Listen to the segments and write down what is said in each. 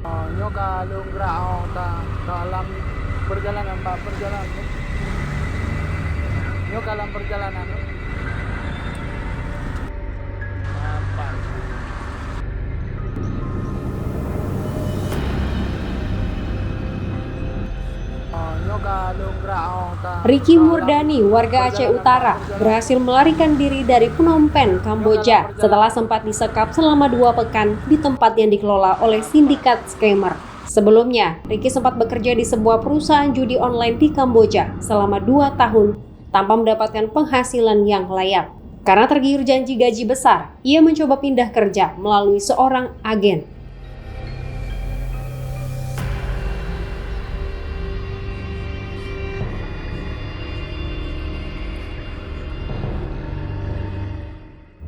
Nyo kalunggra ta dalam perjalanan Pak perjalanan. Nyo dalam perjalanan. Apa? Nyo kalunggra ta. Ricky Murdani, warga Aceh Utara, berhasil melarikan diri dari Phnom Penh, Kamboja setelah sempat disekap selama 2 pekan di tempat yang dikelola oleh sindikat scammer. Sebelumnya, Ricky sempat bekerja di sebuah perusahaan judi online di Kamboja selama 2 tahun tanpa mendapatkan penghasilan yang layak. Karena tergiur janji gaji besar, ia mencoba pindah kerja melalui seorang agen.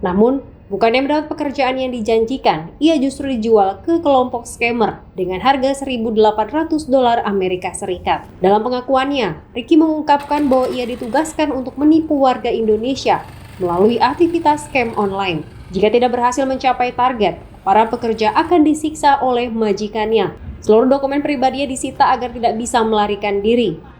Namun, bukannya mendapat pekerjaan yang dijanjikan, ia justru dijual ke kelompok scammer dengan harga $1.800 Amerika Serikat. Dalam pengakuannya, Ricky mengungkapkan bahwa ia ditugaskan untuk menipu warga Indonesia melalui aktivitas scam online. Jika tidak berhasil mencapai target, para pekerja akan disiksa oleh majikannya. Seluruh dokumen pribadinya disita agar tidak bisa melarikan diri.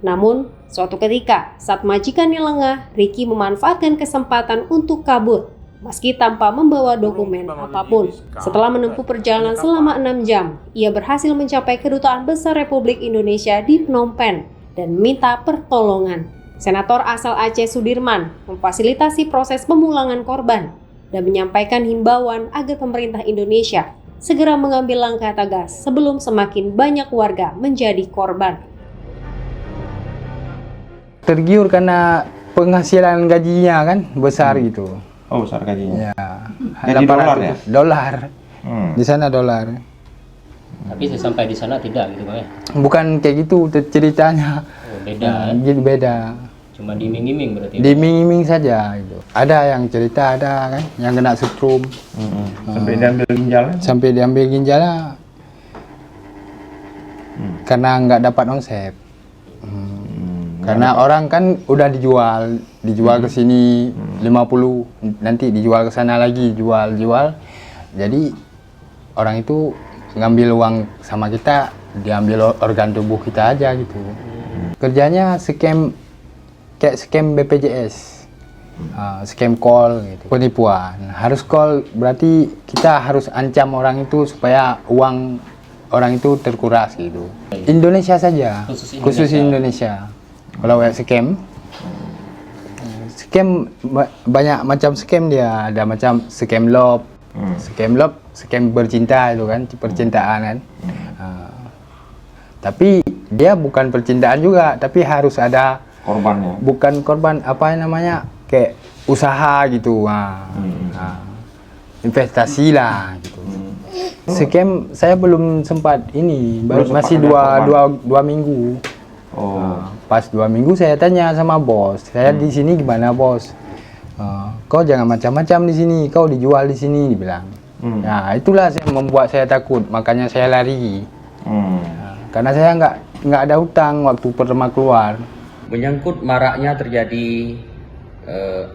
Namun, suatu ketika saat majikannya lengah, Ricky memanfaatkan kesempatan untuk kabur, meski tanpa membawa dokumen apapun. Setelah menempuh perjalanan selama 6 jam, ia berhasil mencapai Kedutaan Besar Republik Indonesia di Phnom Penh dan meminta pertolongan. Senator asal Aceh Sudirman memfasilitasi proses pemulangan korban dan menyampaikan himbauan agar pemerintah Indonesia segera mengambil langkah tegas sebelum semakin banyak warga menjadi korban. Tergiur karena penghasilan gajinya kan besar gitu. Oh, besar gajinya. Ya. Jadi dolar ya? Dolar. Di sana dolar. Tapi sampai di sana tidak gitu Bang ya? Bukan kayak gitu ceritanya. Oh, beda. Gitu beda. Cuma diiming-iming berarti. Diiming-iming saja gitu. Ada yang cerita ada kan yang kena setrum. Sampai diambil ginjalnya? Sampai diambil ginjalnya. Karena nggak dapat omset. Karena orang kan udah dijual ke sini 50, nanti dijual ke sana lagi, jual. Jadi orang itu ngambil uang sama kita, diambil organ tubuh kita aja gitu. Kerjanya scam, kayak scam BPJS, scam call gitu, penipuan. Harus call berarti kita harus ancam orang itu supaya uang orang itu terkuras gitu. Indonesia saja, khusus Indonesia. Kalau scam banyak macam scam dia. Ada macam scam love, scam bercinta itu kan, percintaan kan. Tapi dia bukan percintaan juga, tapi harus ada Korbannya? Bukan korban, apa namanya, kayak usaha gitu. Investasi lah gitu. Scam saya belum sempat ini, masih dua minggu. Pas 2 minggu saya tanya sama bos, saya di sini gimana bos? Kau jangan macam-macam di sini, kau dijual di sini, dibilang. Nah itulah yang membuat saya takut, makanya saya lari. Karena saya nggak ada hutang waktu pertama keluar. Menyangkut maraknya terjadi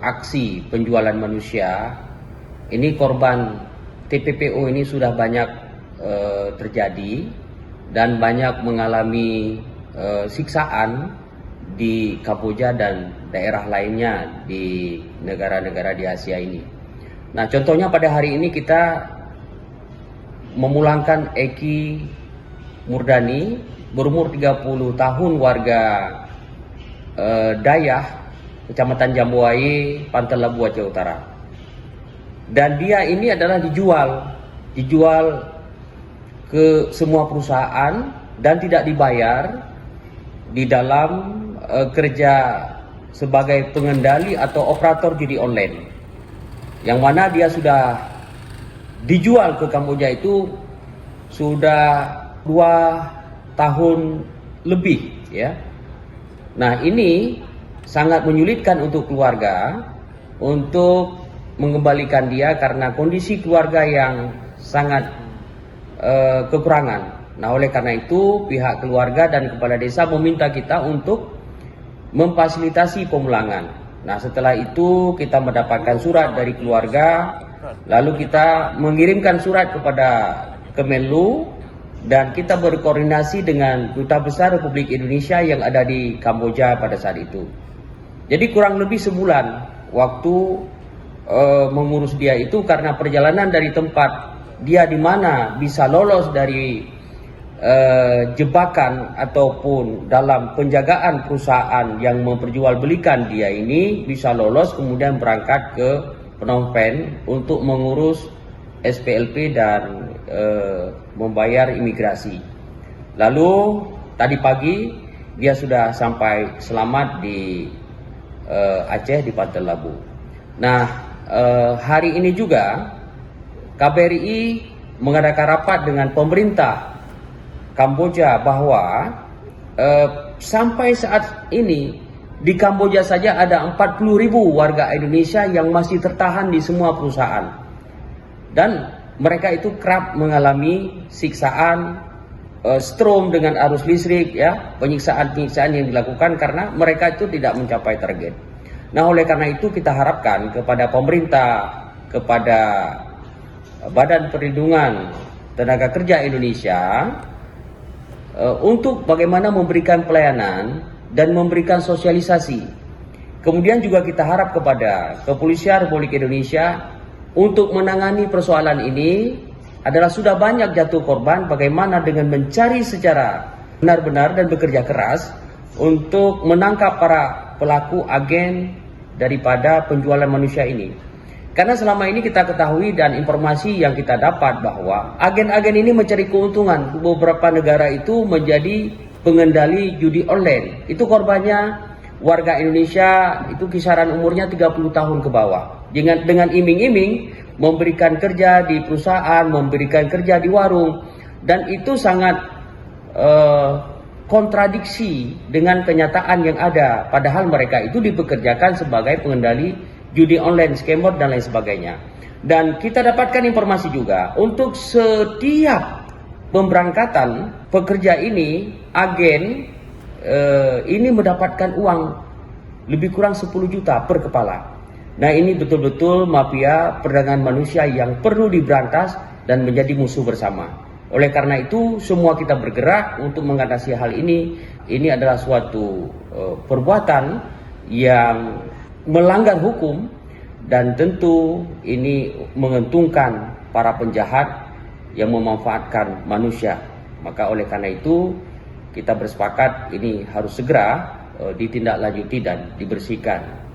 aksi penjualan manusia, ini korban TPPO ini sudah banyak terjadi dan banyak mengalami siksaan di Kamboja dan daerah lainnya di negara-negara di Asia ini. Nah, contohnya pada hari ini kita memulangkan Eki Murdani, berumur 30 tahun, warga Dayah, Kecamatan Jambuaye, Pantai Labu, Aceh Utara. Dan dia ini adalah dijual ke semua perusahaan dan tidak dibayar di dalam kerja sebagai pengendali atau operator judi online, yang mana dia sudah dijual ke Kamboja itu sudah 2 tahun lebih ya. Nah ini sangat menyulitkan untuk keluarga untuk mengembalikan dia karena kondisi keluarga yang sangat kekurangan Nah, oleh karena itu pihak keluarga dan kepala desa meminta kita untuk memfasilitasi pemulangan. Nah, setelah itu kita mendapatkan surat dari keluarga, lalu kita mengirimkan surat kepada Kemenlu dan kita berkoordinasi dengan Duta Besar Republik Indonesia yang ada di Kamboja pada saat itu. Jadi kurang lebih sebulan waktu mengurus dia itu, karena perjalanan dari tempat dia di mana bisa lolos dari jebakan ataupun dalam penjagaan perusahaan yang memperjualbelikan dia ini, bisa lolos kemudian berangkat ke Phnom Penh untuk mengurus SPLP dan membayar imigrasi. Lalu tadi pagi dia sudah sampai selamat di Aceh, di Pantai Labu. Nah, hari ini juga KBRI mengadakan rapat dengan pemerintah Kamboja bahwa sampai saat ini di Kamboja saja ada 40.000 warga Indonesia yang masih tertahan di semua perusahaan, dan mereka itu kerap mengalami siksaan, strom dengan arus listrik, ya, penyiksaan-penyiksaan yang dilakukan karena mereka itu tidak mencapai target. Nah, oleh karena itu kita harapkan kepada pemerintah, kepada Badan Perlindungan Tenaga Kerja Indonesia untuk bagaimana memberikan pelayanan dan memberikan sosialisasi. Kemudian juga kita harap kepada Kepolisian Republik Indonesia untuk menangani persoalan ini. Adalah sudah banyak jatuh korban, bagaimana dengan mencari secara benar-benar dan bekerja keras untuk menangkap para pelaku agen daripada penjualan manusia ini. Karena selama ini kita ketahui dan informasi yang kita dapat bahwa agen-agen ini mencari keuntungan. Beberapa negara itu menjadi pengendali judi online. Itu korbannya warga Indonesia, itu kisaran umurnya 30 tahun ke bawah. Dengan iming-iming memberikan kerja di perusahaan, memberikan kerja di warung, dan itu sangat kontradiksi dengan kenyataan yang ada. Padahal mereka itu dipekerjakan sebagai pengendali judi online, scammer dan lain sebagainya. Dan kita dapatkan informasi juga untuk setiap pemberangkatan pekerja ini, agen ini mendapatkan uang lebih kurang 10 juta per kepala. Nah, ini betul-betul mafia perdagangan manusia yang perlu diberantas dan menjadi musuh bersama. Oleh karena itu, semua kita bergerak untuk mengatasi hal ini. Ini adalah suatu perbuatan yang melanggar hukum dan tentu ini menguntungkan para penjahat yang memanfaatkan manusia. Maka oleh karena itu, kita bersepakat ini harus segera ditindaklanjuti dan dibersihkan.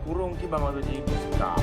Kurung ki bang di buska.